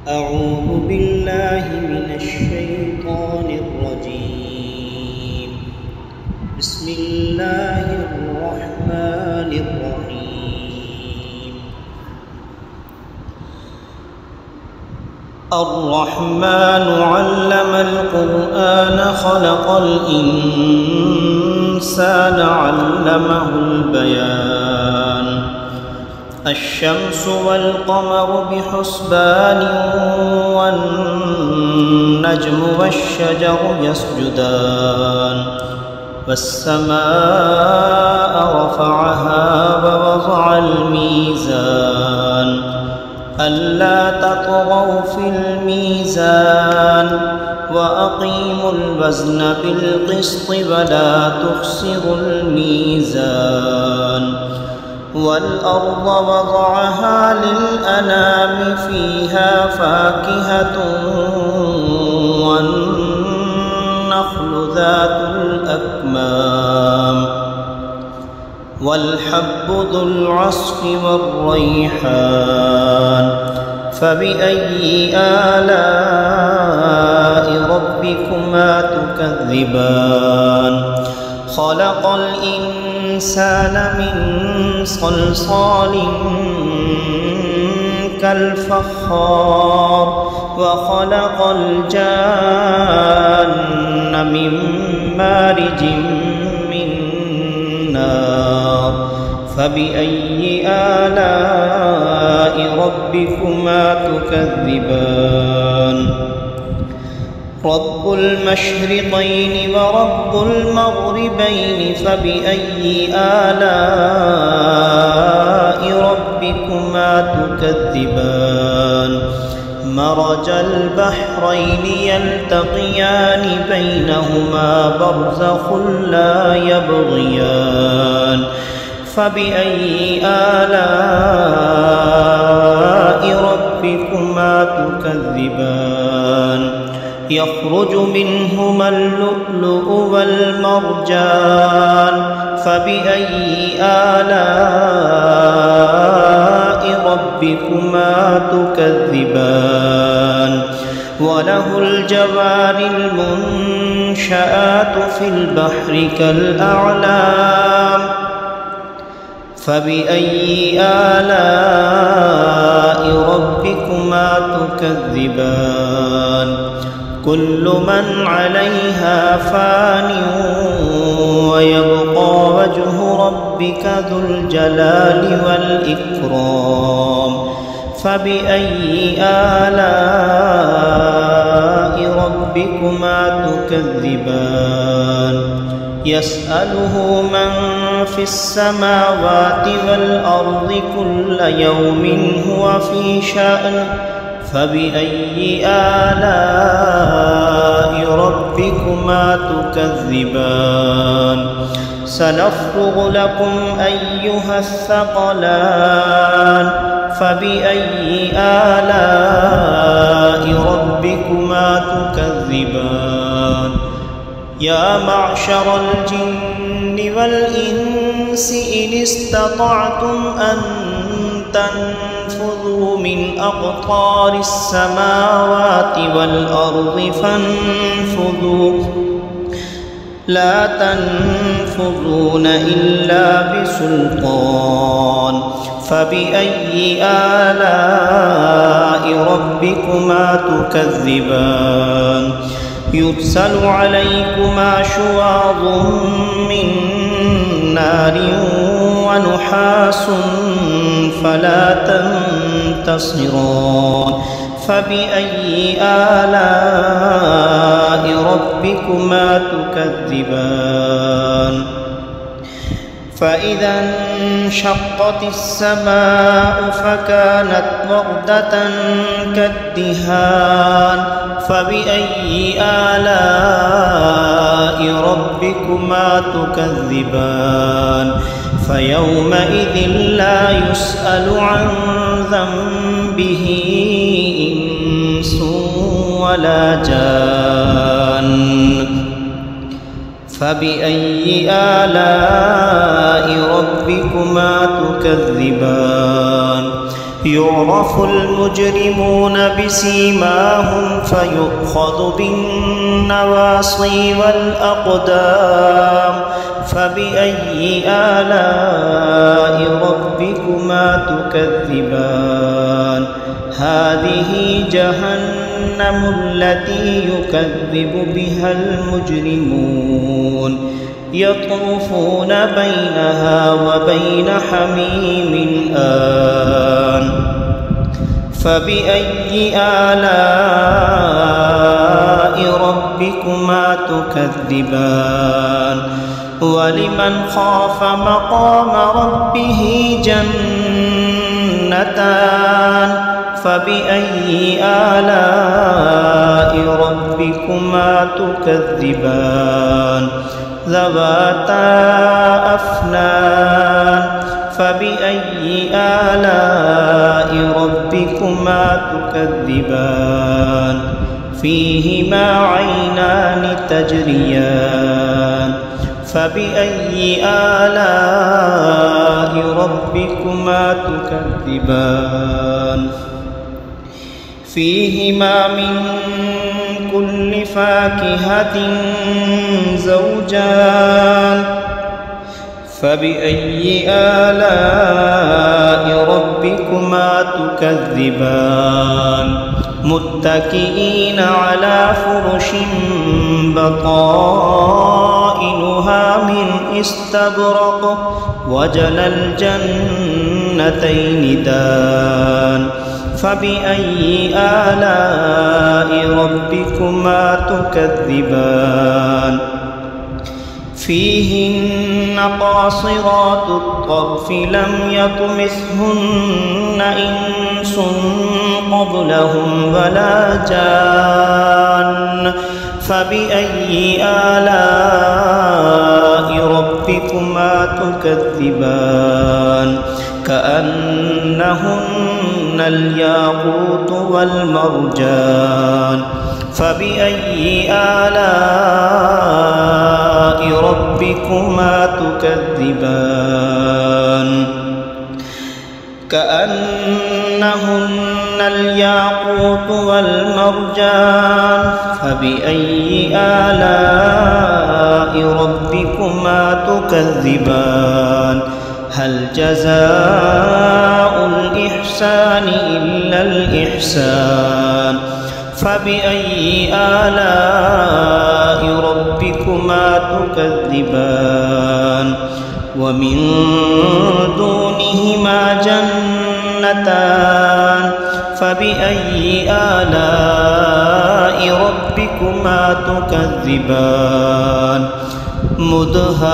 أعوذ بالله من الشيطان الرجيم. بسم الله الرحمن الرحيم. الرحمن علم القرآن خلق الإنسان علمه البيان. الشمس والقمر بحسبان والنجم والشجر يسجدان. والسماء رفعها ووضع الميزان ألا تطغوا في الميزان وأقيموا الوزن بالقسط ولا تخسروا الميزان. والأرض وضعها للأنام فيها فاكهة والنخل ذات الأكمام والحب ذو العصف والريحان. فبأي آلاء ربكما تكذبان؟ خلق الإنسان من صلصال كالفخار وخلق الجان من مارج من نار. فبأي آلاء ربكما تكذبان؟ رب المشرقين ورب المغربين فبأي آلاء ربكما تكذبان؟ مرج البحرين يلتقيان بينهما برزخ لا يبغيان. فبأي آلاء ربكما تكذبان؟ يخرج منهما اللؤلؤ والمرجان. فبأي آلاء ربكما تكذبان؟ وله الجوار المنشآت في البحر كالأعلام. فبأي آلاء ربكما تكذبان؟ كل من عليها فان ويبقى وجه ربك ذو الجلال والإكرام. فبأي آلاء ربكما تكذبان؟ يسأله من في السماوات والأرض كل يوم هو في شأن. فبأي آلاء ربكما تكذبان؟ سنفرغ لكم أيها الثقلان. فبأي آلاء ربكما تكذبان؟ يا معشر الجن والإنس إن استطعتم أن تنفذوا من أقطار السماوات والأرض فانفذوا لا تنفذون إلا بسلطان. فبأي آلاء ربكما تكذبان؟ يرسل عليكما شواظ من نار ونحاس فلا تنتصران. فبأي آلاء ربكما تكذبان؟ فإذا انشقت السماء فكانت وردة كالدهان. فبأي آلاء ربكما تكذبان؟ فيومئذ لا يسأل عن ذنبه إنس ولا جان. فبأي آلاء ربكما تكذبان؟ يعرف المجرمون بسيماهم فيؤخذ بالنواصي والأقدام فبأي آلاء ربكما تكذبان هذه جهنم التي يكذب بها المجرمون يطوفون بينها وبين حميم آن فبأي آلاء ربكما تكذبان ولمن خاف مقام ربه جنتان فبأي آلاء ربكما تكذبان ذواتا أفنان فبأي آلاء ربكما تكذبان فيهما عينان تجريان فبأي آلاء ربكما تكذبان فيهما من كل فاكهة زوجان فبأي آلاء ربكما تكذبان متكئين على فرش بطائنها من استبرق وجنى الجنتين دان فبأي آلاء ربكما تكذبان فيهن قاصرات الطرف لم يطمثهن إنس قبلهم ولا جان فبأي آلاء ربكما تكذبان كأنهن الياقوت والمرجان فبأي آلاء ربكما تكذبان كأنهن الياقوت والمرجان فبأي آلاء ربكما تكذبان هل جزاء الإحسان إلا الإحسان فبأي آلاء ربكما تكذبان ومن دونهما جنتان فبأي آلاء ربكما تكذبان مدهامتان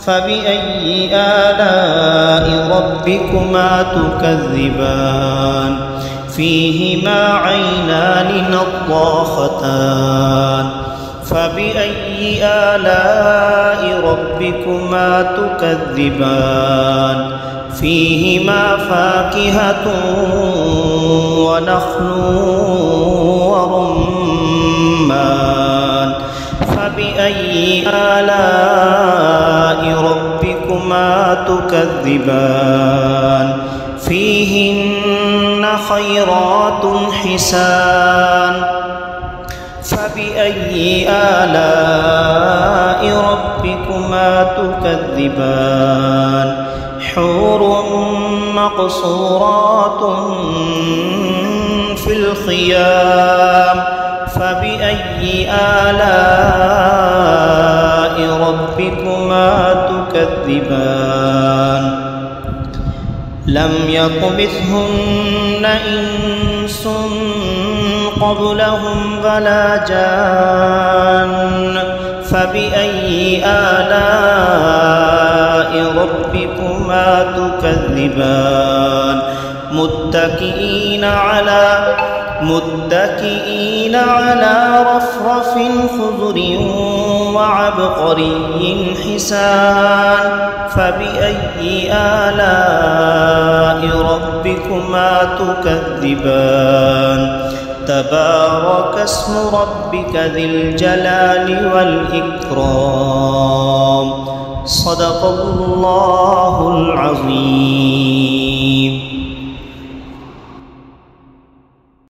فبأي آلاء ربكما تكذبان فيهما عينان نضاختان فبأي آلاء ربكما تكذبان فيهما فاكهة ونخل ورمان فبأي آلاء ربكما تكذبان فيهن خيرات حسان فبأي آلاء ربكما تكذبان حور مقصورات في الخيام فبأي آلاء ربكما تكذبان لم يطمثهن إنس قبلهم ولا جان فبأي آلاء ربكما تكذبان متكئين على رفرف خضر وعبقري حسان فبأي آلاء ربكما تكذبان تبارك اسم ربك ذي الجلال والإكرام صدق الله العظيم.